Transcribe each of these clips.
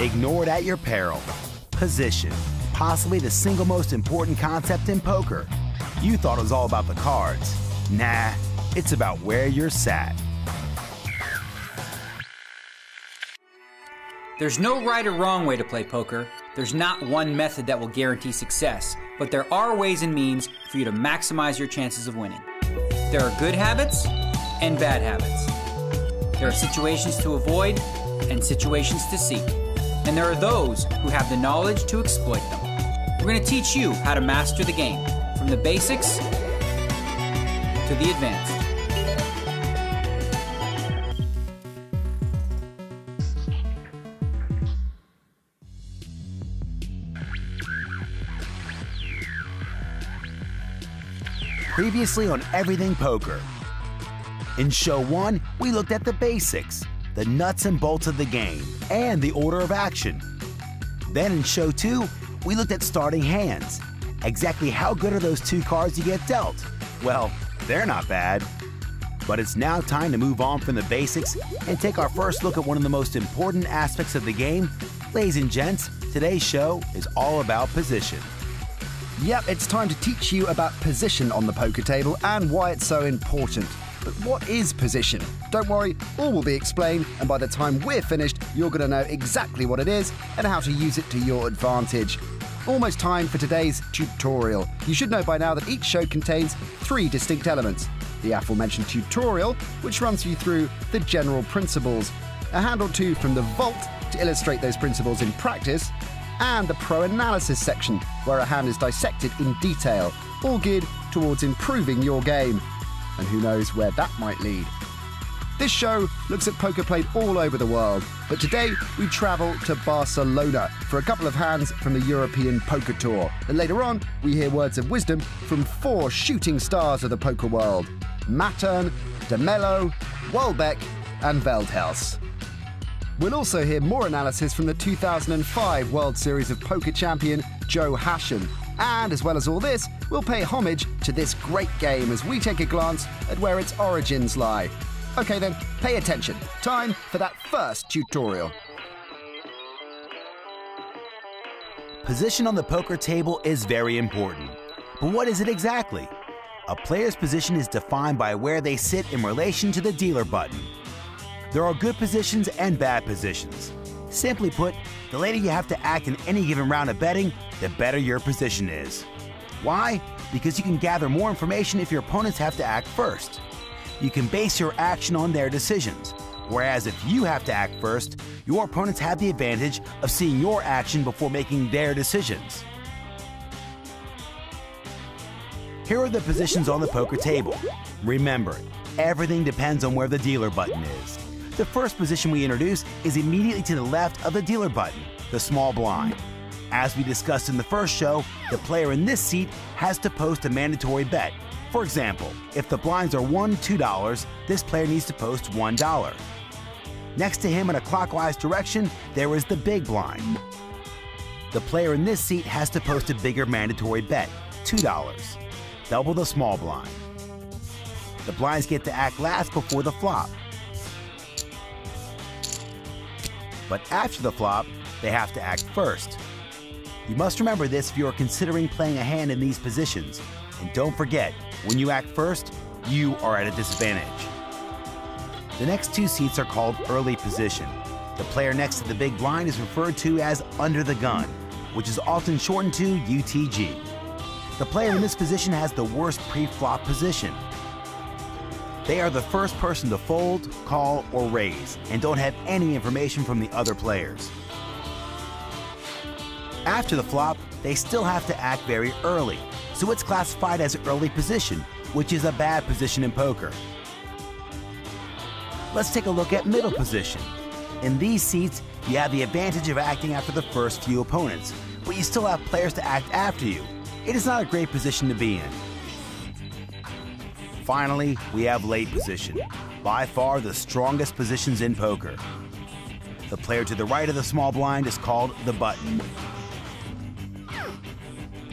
Ignored at your peril. Position, possibly the single most important concept in poker. You thought it was all about the cards. Nah, it's about where you're sat. There's no right or wrong way to play poker. There's not one method that will guarantee success, but there are ways and means for you to maximize your chances of winning. There are good habits and bad habits. There are situations to avoid and situations to seek. And there are those who have the knowledge to exploit them. We're going to teach you how to master the game, from the basics to the advanced. Previously on Everything Poker. In Show 1, we looked at the basics, the nuts and bolts of the game, and the order of action. Then in Show 2, we looked at starting hands. Exactly how good are those two cards you get dealt? Well, they're not bad. But it's now time to move on from the basics and take our first look at one of the most important aspects of the game. Ladies and gents, today's show is all about position. Yep, it's time to teach you about position on the poker table and why it's so important. But what is position? Don't worry, all will be explained, and by the time we're finished, you're going to know exactly what it is and how to use it to your advantage. Almost time for today's tutorial. You should know by now that each show contains 3 distinct elements. The aforementioned tutorial, which runs you through the general principles, a hand or two from the vault to illustrate those principles in practice, and the pro analysis section, where a hand is dissected in detail, all geared towards improving your game. And who knows where that might lead. This show looks at poker played all over the world, but today we travel to Barcelona for a couple of hands from the European Poker Tour. And later on, we hear words of wisdom from 4 shooting stars of the poker world: Mattern, De Mello, Welbeck, and Veldhuis. We'll also hear more analysis from the 2005 World Series of Poker champion Joe Hashem. And as well as all this, we'll pay homage to this great game as we take a glance at where its origins lie. Okay then, pay attention. Time for that first tutorial. Position on the poker table is very important. But what is it exactly? A player's position is defined by where they sit in relation to the dealer button. There are good positions and bad positions. Simply put, the later you have to act in any given round of betting, the better your position is. Why? Because you can gather more information if your opponents have to act first. You can base your action on their decisions, whereas if you have to act first, your opponents have the advantage of seeing your action before making their decisions. Here are the positions on the poker table. Remember, everything depends on where the dealer button is. The first position we introduce is immediately to the left of the dealer button, the small blind. As we discussed in the first show, the player in this seat has to post a mandatory bet. For example, if the blinds are $1, $2, this player needs to post $1. Next to him in a clockwise direction, there is the big blind. The player in this seat has to post a bigger mandatory bet, $2, double the small blind. The blinds get to act last before the flop. But after the flop, they have to act first. You must remember this if you are considering playing a hand in these positions. And don't forget, when you act first, you are at a disadvantage. The next 2 seats are called early position. The player next to the big blind is referred to as under the gun, which is often shortened to UTG. The player in this position has the worst pre-flop position. They are the first person to fold, call, or raise, and don't have any information from the other players. After the flop, they still have to act very early, so it's classified as early position, which is a bad position in poker. Let's take a look at middle position. In these seats, you have the advantage of acting after the first few opponents, but you still have players to act after you. It is not a great position to be in. Finally, we have late position, by far the strongest positions in poker. The player to the right of the small blind is called the button.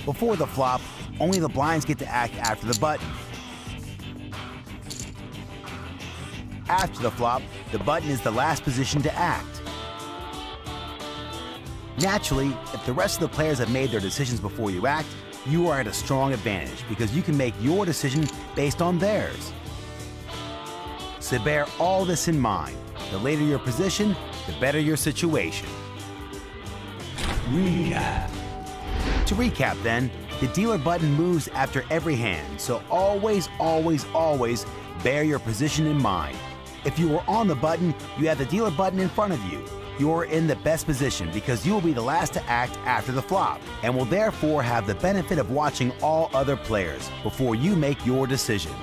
Before the flop, only the blinds get to act after the button. After the flop, the button is the last position to act. Naturally, if the rest of the players have made their decisions before you act, you are at a strong advantage because you can make your decision based on theirs. So bear all this in mind. The later your position, the better your situation. Recap. To recap then, the dealer button moves after every hand, so always, always, always bear your position in mind. If you are on the button, you have the dealer button in front of you. You're in the best position because you will be the last to act after the flop and will therefore have the benefit of watching all other players before you make your decision.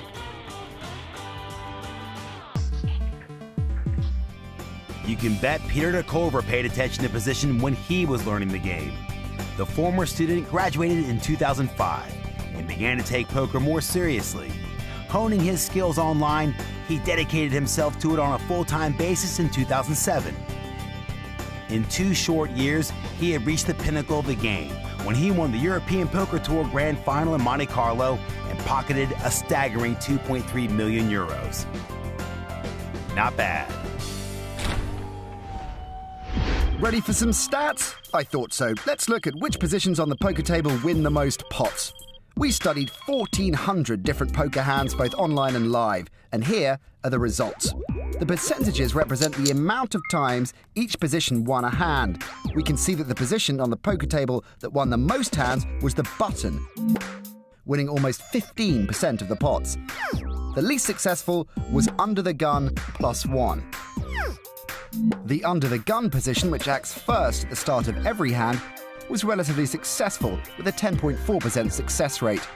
You can bet Peter de Culver paid attention to position when he was learning the game. The former student graduated in 2005 and began to take poker more seriously. Honing his skills online, he dedicated himself to it on a full-time basis in 2007. In 2 short years, he had reached the pinnacle of the game when he won the European Poker Tour Grand Final in Monte Carlo and pocketed a staggering 2.3 million euros. Not bad. Ready for some stats? I thought so. Let's look at which positions on the poker table win the most pots. We studied 1,400 different poker hands, both online and live, and here are the results. The percentages represent the amount of times each position won a hand. We can see that the position on the poker table that won the most hands was the button, winning almost 15% of the pots. The least successful was under the gun +1. The under the gun position, which acts first at the start of every hand, was relatively successful with a 10.4% success rate.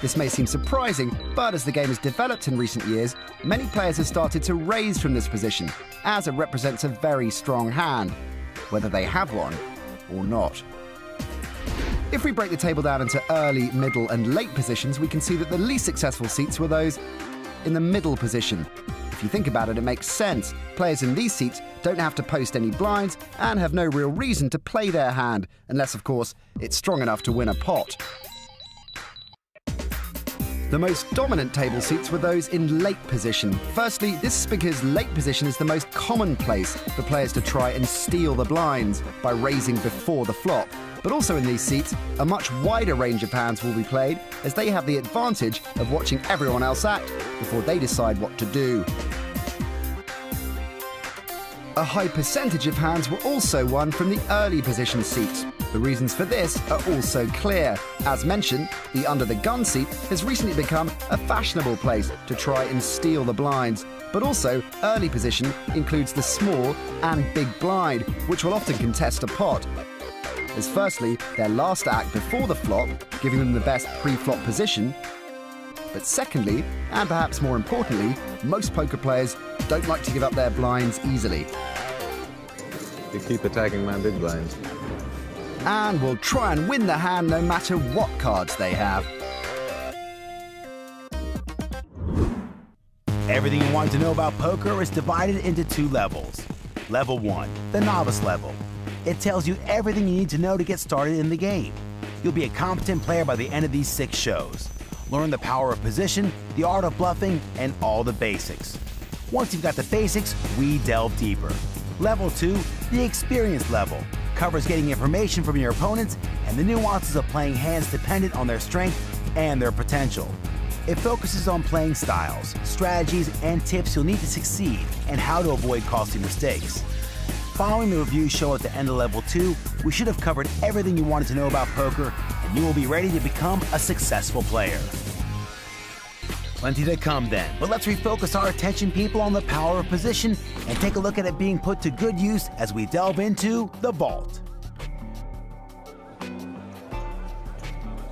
This may seem surprising, but as the game has developed in recent years, many players have started to raise from this position, as it represents a very strong hand, whether they have one or not. If we break the table down into early, middle and late positions, we can see that the least successful seats were those in the middle position. If you think about it, it makes sense. Players in these seats don't have to post any blinds and have no real reason to play their hand, unless, of course, it's strong enough to win a pot. The most dominant table seats were those in late position. Firstly, this is because late position is the most common place for players to try and steal the blinds by raising before the flop. But also in these seats, a much wider range of hands will be played, as they have the advantage of watching everyone else act before they decide what to do. A high percentage of hands were also won from the early position seats. The reasons for this are also clear. As mentioned, the under the gun seat has recently become a fashionable place to try and steal the blinds. But also, early position includes the small and big blind, which will often contest a pot, as firstly, their last act before the flop, giving them the best pre-flop position. But secondly, and perhaps more importantly, most poker players don't like to give up their blinds easily. You keep attacking my big blinds. And will try and win the hand no matter what cards they have. Everything you want to know about poker is divided into 2 levels. Level 1, the novice level. It tells you everything you need to know to get started in the game. You'll be a competent player by the end of these 6 shows. Learn the power of position, the art of bluffing, and all the basics. Once you've got the basics, we delve deeper. Level 2, the experience level, covers getting information from your opponents and the nuances of playing hands dependent on their strength and their potential. It focuses on playing styles, strategies, and tips you'll need to succeed, and how to avoid costly mistakes. Following the review show at the end of Level 2, we should have covered everything you wanted to know about poker, and you will be ready to become a successful player. Plenty to come then, but let's refocus our attention, people, on the power of position and take a look at it being put to good use as we delve into the vault.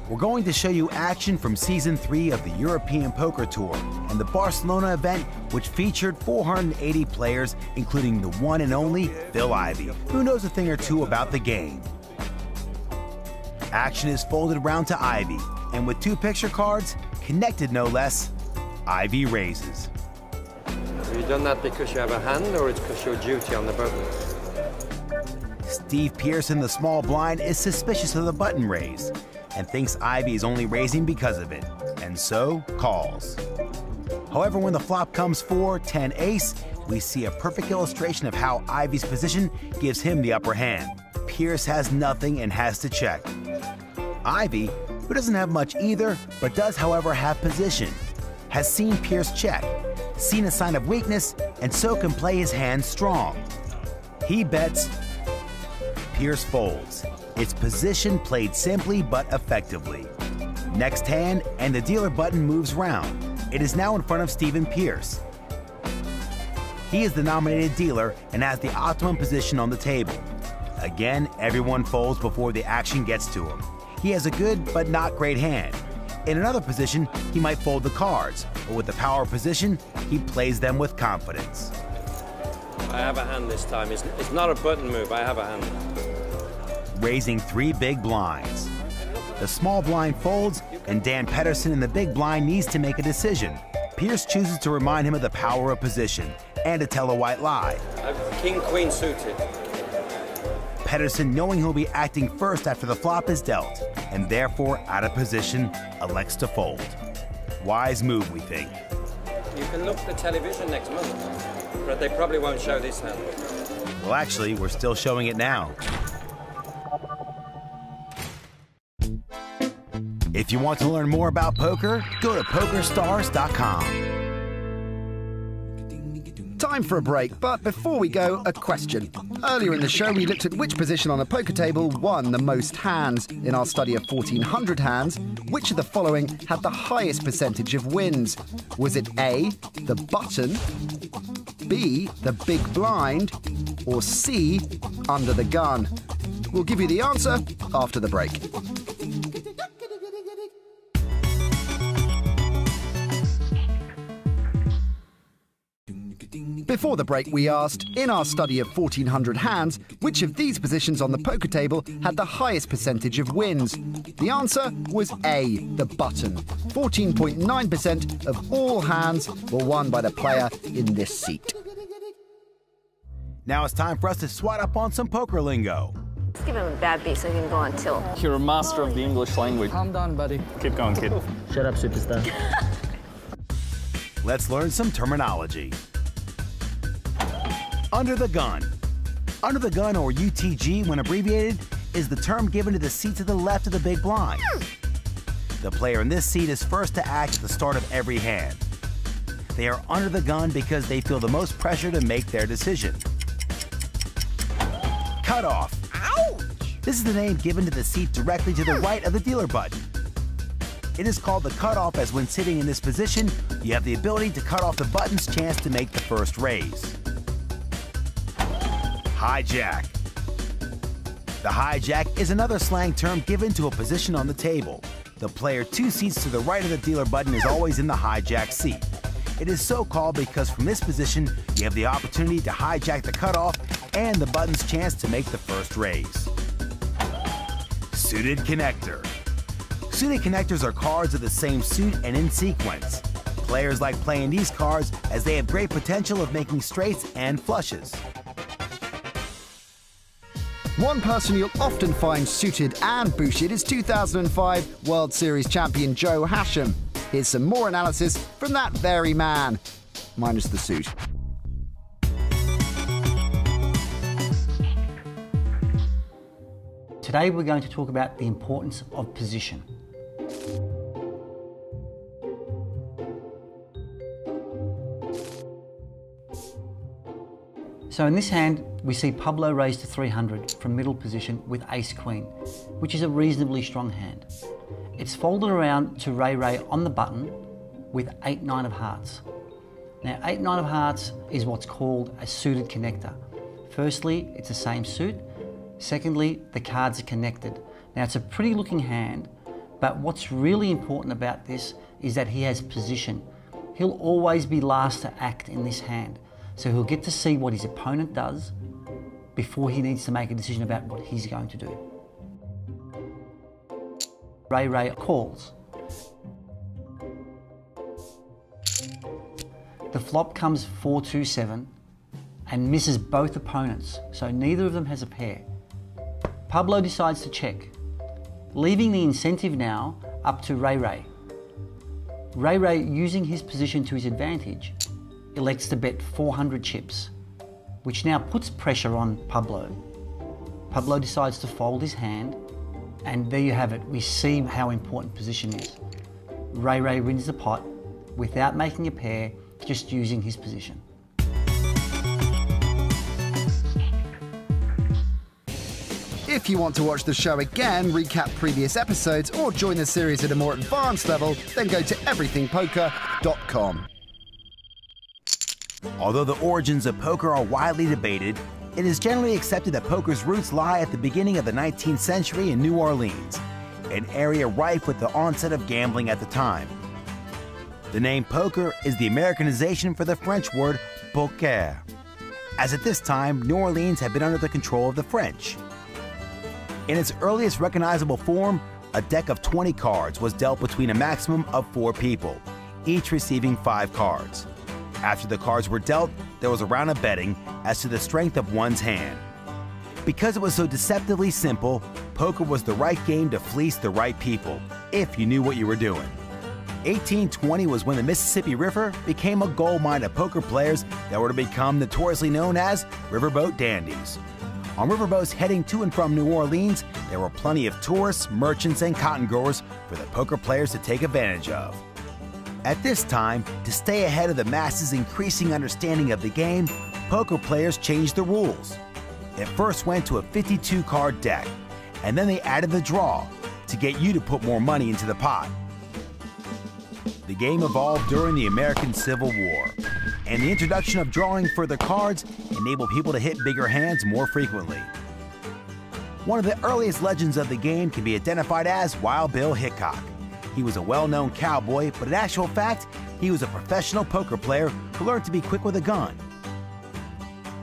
We're going to show you action from Season 3 of the European Poker Tour and the Barcelona event, which featured 480 players, including the one and only Phil Ivey, who knows a thing or two about the game. Action is folded around to Ivey, and with 2 picture cards, connected no less, Ivey raises. Have you done that because you have a hand, or it's because your duty on the button? Steve Pearson, the small blind, is suspicious of the button raise and thinks Ivey is only raising because of it, and so calls. However, when the flop comes 4-10 ace, we see a perfect illustration of how Ivy's position gives him the upper hand. Pierce has nothing and has to check. Ivy, who doesn't have much either, but does however have position, has seen Pierce check, seen a sign of weakness, and so can play his hand strong. He bets, Pierce folds. It's position played simply but effectively. Next hand, and the dealer button moves round. It is now in front of Stephen Pierce. He is the nominated dealer and has the optimum position on the table. Again, everyone folds before the action gets to him. He has a good but not great hand. In another position, he might fold the cards, but with the power position, he plays them with confidence. I have a hand this time. It's not a button move, I have a hand. Raising 3 big blinds. The small blind folds, and Dan Pedersen in the big blind needs to make a decision. Pierce chooses to remind him of the power of position and to tell a white lie. I have king-queen suited. Pedersen, knowing he'll be acting first after the flop is dealt, and therefore out of position, elects to fold. Wise move, we think. You can look at the television next month, but they probably won't show this hand. Well, actually, we're still showing it now. If you want to learn more about poker, go to PokerStars.com. Time for a break, but before we go, a question. Earlier in the show, we looked at which position on a poker table won the most hands. In our study of 1,400 hands, which of the following had the highest percentage of wins? Was it A, the button, B, the big blind, or C, under the gun? We'll give you the answer after the break. Before the break, we asked, in our study of 1,400 hands, which of these positions on the poker table had the highest percentage of wins? The answer was A, the button. 14.9% of all hands were won by the player in this seat. Now it's time for us to swat up on some poker lingo. Let's give him a bad beat so he can go on tilt. You're a master of the English language. Calm down, buddy. Keep going, kid. Shut up, superstar. Let's learn some terminology. Under the gun. Under the gun, or UTG when abbreviated, is the term given to the seat to the left of the big blind. The player in this seat is first to act at the start of every hand. They are under the gun because they feel the most pressure to make their decision. Cutoff. Ouch! This is the name given to the seat directly to the right of the dealer button. It is called the cutoff as when sitting in this position, you have the ability to cut off the button's chance to make the first raise. Hijack. The hijack is another slang term given to a position on the table. The player 2 seats to the right of the dealer button is always in the hijack seat. It is so called because from this position, you have the opportunity to hijack the cutoff and the button's chance to make the first raise. Suited connector. Suited connectors are cards of the same suit and in sequence. Players like playing these cards as they have great potential of making straights and flushes. One person you'll often find suited and booted is 2005 World Series champion Joe Hashem. Here's some more analysis from that very man, minus the suit. Today we're going to talk about the importance of position. So in this hand, we see Pablo raise to 300 from middle position with ace-queen, which is a reasonably strong hand. It's folded around to Ray on the button with 8-9 of hearts. Now 8-9 of hearts is what's called a suited connector. Firstly, it's the same suit. Secondly, the cards are connected. Now it's a pretty looking hand, but what's really important about this is that he has position. He'll always be last to act in this hand. So he'll get to see what his opponent does before he needs to make a decision about what he's going to do. Ray calls. The flop comes 4-2-7 and misses both opponents, so neither of them has a pair. Pablo decides to check, leaving the incentive now up to Ray. Ray Ray, using his position to his advantage, elects to bet 400 chips, which now puts pressure on Pablo. Pablo decides to fold his hand, and there you have it. We see how important position is. Ray Ray wins the pot without making a pair, just using his position. If you want to watch the show again, recap previous episodes, or join the series at a more advanced level, then go to everythingpoker.com. Although the origins of poker are widely debated, it is generally accepted that poker's roots lie at the beginning of the 19th century in New Orleans, an area rife with the onset of gambling at the time. The name poker is the Americanization for the French word poker, as at this time, New Orleans had been under the control of the French. In its earliest recognizable form, a deck of 20 cards was dealt between a maximum of 4 people, each receiving 5 cards. After the cards were dealt, there was a round of betting as to the strength of one's hand. Because it was so deceptively simple, poker was the right game to fleece the right people, if you knew what you were doing. 1820 was when the Mississippi River became a gold mine of poker players that were to become notoriously known as riverboat dandies. On riverboats heading to and from New Orleans, there were plenty of tourists, merchants, and cotton growers for the poker players to take advantage of. At this time, to stay ahead of the masses' increasing understanding of the game, poker players changed the rules. It first went to a 52-card deck, and then they added the draw to get you to put more money into the pot. The game evolved during the American Civil War, and the introduction of drawing further cards enabled people to hit bigger hands more frequently. One of the earliest legends of the game can be identified as Wild Bill Hickok. He was a well-known cowboy, but in actual fact, he was a professional poker player who learned to be quick with a gun.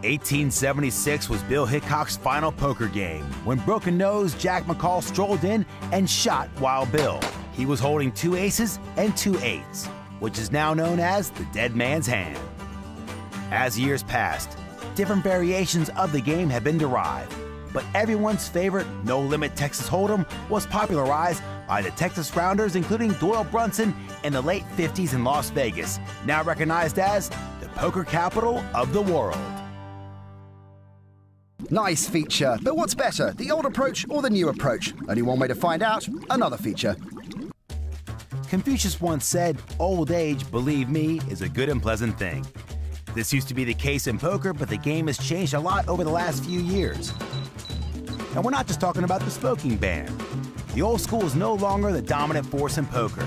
1876 was Bill Hickok's final poker game, when broken-nosed Jack McCall strolled in and shot Wild Bill. He was holding 2 aces and 2 eights, which is now known as the dead man's hand. As years passed, different variations of the game have been derived, but everyone's favorite no-limit Texas Hold'em was popularized by the Texas Rounders, including Doyle Brunson in the late 50s in Las Vegas, now recognized as the poker capital of the world. Nice feature, but what's better, the old approach or the new approach? Only one way to find out, another feature. Confucius once said, "Old age, believe me, is a good and pleasant thing." This used to be the case in poker, but the game has changed a lot over the last few years. And we're not just talking about the smoking ban. The old school is no longer the dominant force in poker.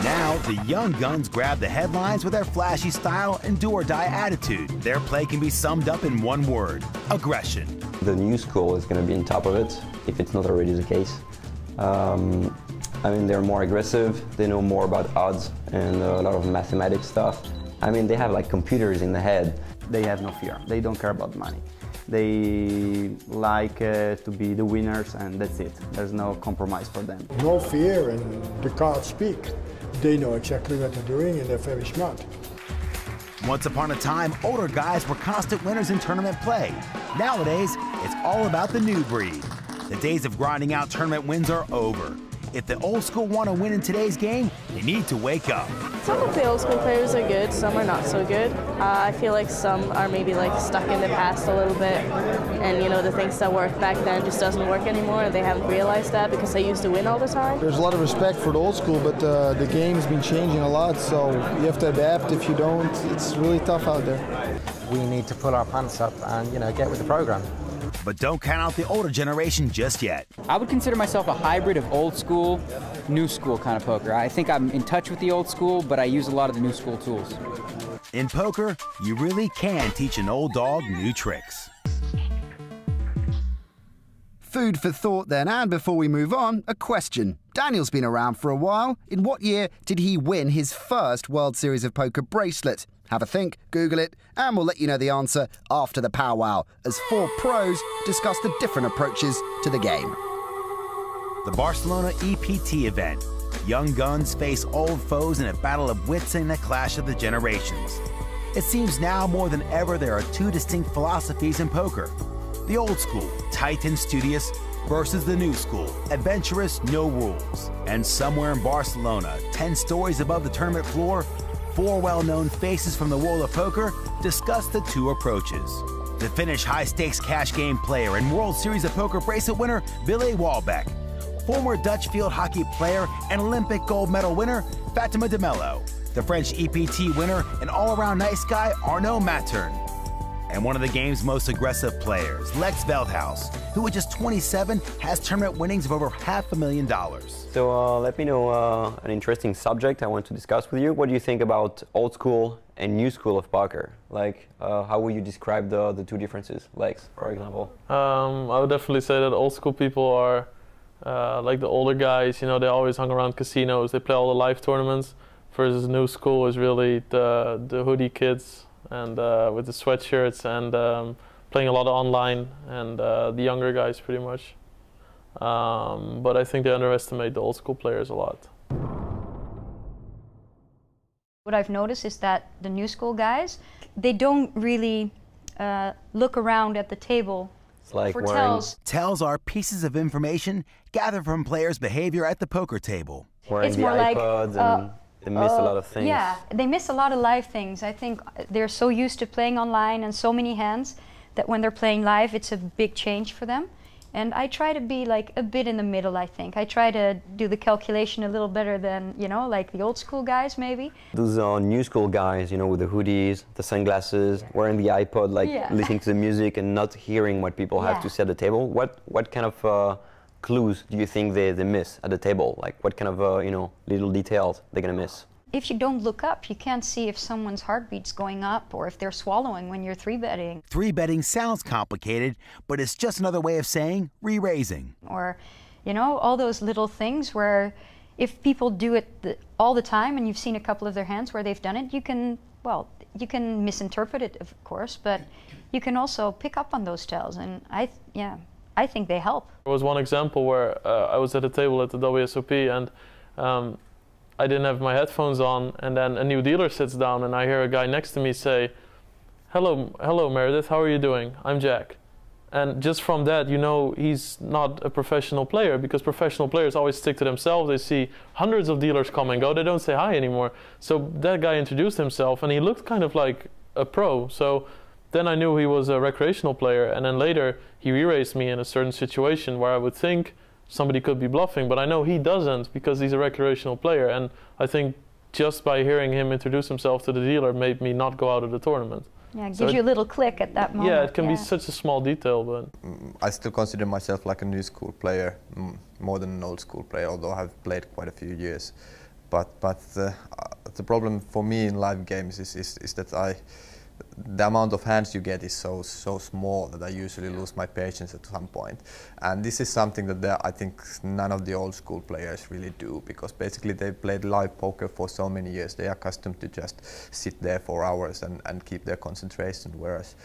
Now, the young guns grab the headlines with their flashy style and do-or-die attitude. Their play can be summed up in one word: aggression. The new school is going to be on top of it, if it's not already the case. I mean, they're more aggressive, they know more about odds and a lot of mathematics stuff. I mean, they have like computers in the head. They have no fear, they don't care about money. They like to be the winners, and that's it. There's no compromise for them. No fear, and the cards speak. They know exactly what they're doing, and they're very smart. Once upon a time, older guys were constant winners in tournament play. Nowadays, it's all about the new breed. The days of grinding out tournament wins are over. If the old school want to win in today's game, they need to wake up. Some of the old school players are good, some are not so good. I feel like some are maybe like stuck in the past a little bit, and you know, the things that worked back then just doesn't work anymore, and they haven't realized that because they used to win all the time. There's a lot of respect for the old school, but the game's been changing a lot, so you have to adapt. If you don't, it's really tough out there. We need to pull our pants up and, you know, get with the program. But don't count out the older generation just yet. I would consider myself a hybrid of old school, new school kind of poker. I think I'm in touch with the old school, but I use a lot of the new school tools. In poker, you really can teach an old dog new tricks. Food for thought then, and before we move on, a question. Daniel's been around for a while. In what year did he win his first World Series of Poker bracelet? Have a think, Google it, and we'll let you know the answer after the powwow, as 4 pros discuss the different approaches to the game. The Barcelona EPT event. Young guns face old foes in a battle of wits and a clash of the generations. It seems now more than ever there are 2 distinct philosophies in poker. The old school, tight and studious, versus the new school, adventurous, no rules. And somewhere in Barcelona, 10 stories above the tournament floor, 4 well-known faces from the world of poker discuss the two approaches. The Finnish high-stakes cash game player and World Series of Poker bracelet winner Ville Walbeck, former Dutch field hockey player and Olympic gold medal winner Fatima de Mello, the French EPT winner and all-around nice guy Arnaud Mattern, and one of the game's most aggressive players, Lex Veldhuis, who at just 27 has tournament winnings of over $500,000. So let me know an interesting subject I want to discuss with you. What do you think about old school and new school of poker? Like, how would you describe the two differences? Lex, for example. I would definitely say that old school people are like the older guys. You know, they always hung around casinos. They play all the live tournaments. Versus new school is really the hoodie kids and with the sweatshirts and playing a lot of online, and the younger guys pretty much. But I think they underestimate the old school players a lot. What I've noticed is that the new school guys, they don't really look around at the table for tells. Tells are pieces of information gathered from players' behavior at the poker table. Wearing It's the more like, iPods and they miss a lot of things. Yeah, they miss a lot of live things. I think they're so used to playing online and so many hands that when they're playing live, it's a big change for them. And I try to be like a bit in the middle, I think. I try to do the calculation a little better than, you know, like the old school guys maybe. Those new school guys, you know, with the hoodies, the sunglasses, wearing the iPod, like listening to the music and not hearing what people have to say at the table. What kind of clues do you think they miss at the table? Like what kind of, you know, little details they're gonna miss? If you don't look up, you can't see if someone's heartbeat's going up or if they're swallowing when you're 3-betting. 3-betting sounds complicated, but it's just another way of saying re-raising. Or, you know, all those little things where if people do it all the time and you've seen a couple of their hands where they've done it, you can, well, you can misinterpret it, of course, but you can also pick up on those tells, and I think they help. There was one example where I was at a table at the WSOP and I didn't have my headphones on, and then a new dealer sits down and I hear a guy next to me say, hello Meredith, how are you doing? I'm Jack. And just from that, you know he's not a professional player, because professional players always stick to themselves. They see hundreds of dealers come and go, they don't say hi anymore. So that guy introduced himself and he looked kind of like a pro. So then I knew he was a recreational player, and then later he re-raised me in a certain situation where I would think somebody could be bluffing, but I know he doesn't because he's a recreational player. And I think just by hearing him introduce himself to the dealer made me not go out of the tournament. Yeah, it gives you a little click at that moment. Yeah, it can be such a small detail, but... I still consider myself like a new school player, more than an old school player, although I've played quite a few years. But the problem for me in live games is that the amount of hands you get is so small that I usually lose my patience at some point. And this is something that I think none of the old school players really do, because basically they've played live poker for so many years. They are accustomed to just sit there for hours and keep their concentration, whereas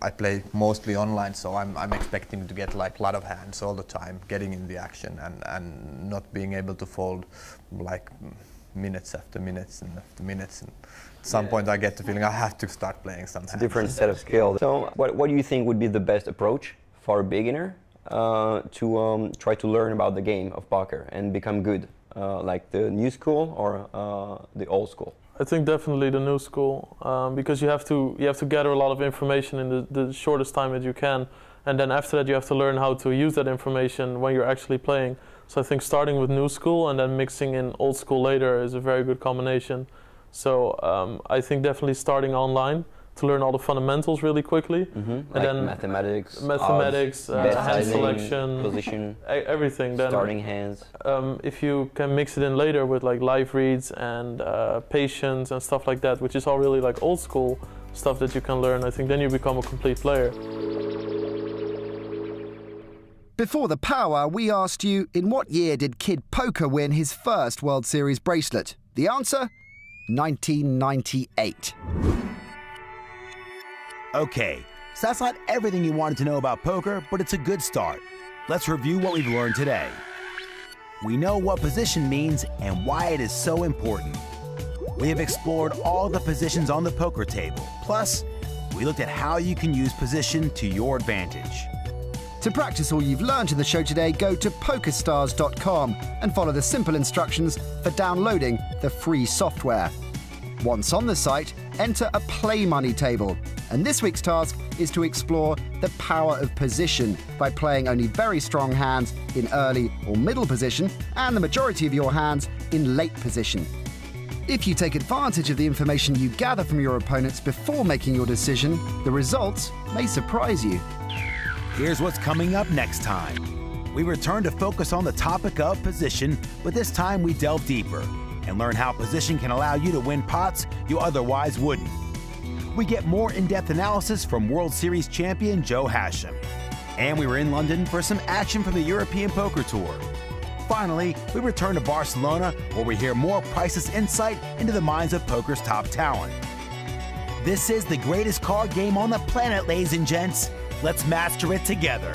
I play mostly online, so I'm expecting to get like a lot of hands all the time, getting in the action and not being able to fold like minutes after minutes and after minutes. And at some point I get the feeling I have to start playing some hands. It's a different set of skills. So what do you think would be the best approach for a beginner to try to learn about the game of poker and become good? Like the new school or the old school? I think definitely the new school, because you have to gather a lot of information in the shortest time that you can, and then after that you have to learn how to use that information when you're actually playing. So I think starting with new school and then mixing in old school later is a very good combination. So I think definitely starting online to learn all the fundamentals really quickly, and like then mathematics, hand selection, position, everything. Then starting hands. If you can mix it in later with like live reads and patience and stuff like that, which is all really like old school stuff that you can learn, I think then you become a complete player. Before the power, we asked you, in what year did Kid Poker win his first World Series bracelet? The answer? 1998. Okay, so that's not everything you wanted to know about poker, but it's a good start. Let's review what we've learned today. We know what position means and why it is so important. We have explored all the positions on the poker table. Plus, we looked at how you can use position to your advantage. To practice all you've learned in the show today, go to PokerStars.com and follow the simple instructions for downloading the free software. Once on the site, enter a play money table. And this week's task is to explore the power of position by playing only very strong hands in early or middle position and the majority of your hands in late position. If you take advantage of the information you gather from your opponents before making your decision, the results may surprise you. Here's what's coming up next time. We return to focus on the topic of position, but this time we delve deeper and learn how position can allow you to win pots you otherwise wouldn't. We get more in-depth analysis from World Series champion Joe Hashim. And we were in London for some action from the European Poker Tour. Finally, we return to Barcelona, where we hear more priceless insight into the minds of poker's top talent. This is the greatest card game on the planet, ladies and gents. Let's master it together.